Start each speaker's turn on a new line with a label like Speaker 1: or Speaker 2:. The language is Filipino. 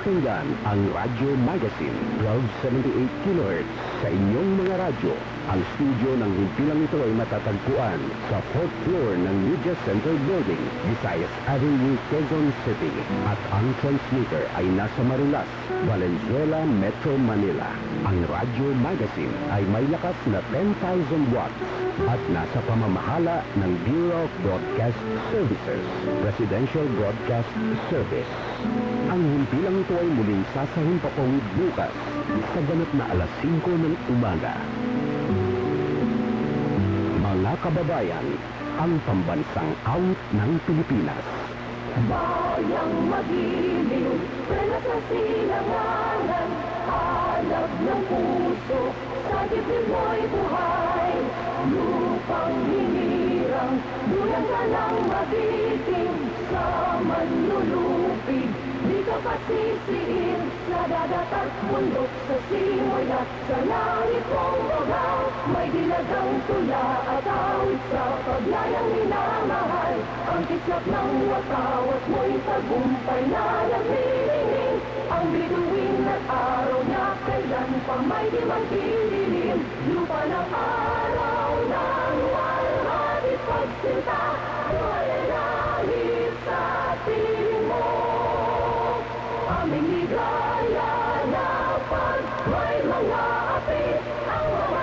Speaker 1: napapakinggan ang Radyo Magazine 1278 kHz sa inyong mga radyo. Ang studio ng himpilang ito ay matatagpuan sa 4th floor ng Media Center Building, Visayas Avenue, Quezon City. At ang transmitter ay nasa Marilas, Valenzuela, Metro Manila. Ang Radyo Magazine ay may lakas na 10,000 watts at nasa pamamahala ng Bureau of Broadcast Services, Presidential Broadcast Service. Ang himpilang ito ay muling sasahimpapawid bukas sa ganap na alas 5 ng umaga. Mga kababayan, ang pambansang awit ng Pilipinas.
Speaker 2: Bayang magiliw, prena sa silanganan, hanap ng puso, sa dibdib mo'y buhay. Lupang hinirang, bulan ka ng magiting, sa manlulupig, di ka pasisiin, sa dagat at bundok, sa simoy at sa langit mong ugaw. May dilagang tula at awit sa pagnayang minamahal, ang kislap ng watawat mo'y tagumpay na naglilingin. Ang bituin at araw niya kailan pa may di magdidilim. Lupa ng araw ng walhati pagsinta, lumalalangit sa piling mo. Aming ligaya na pag may mga api, ang mga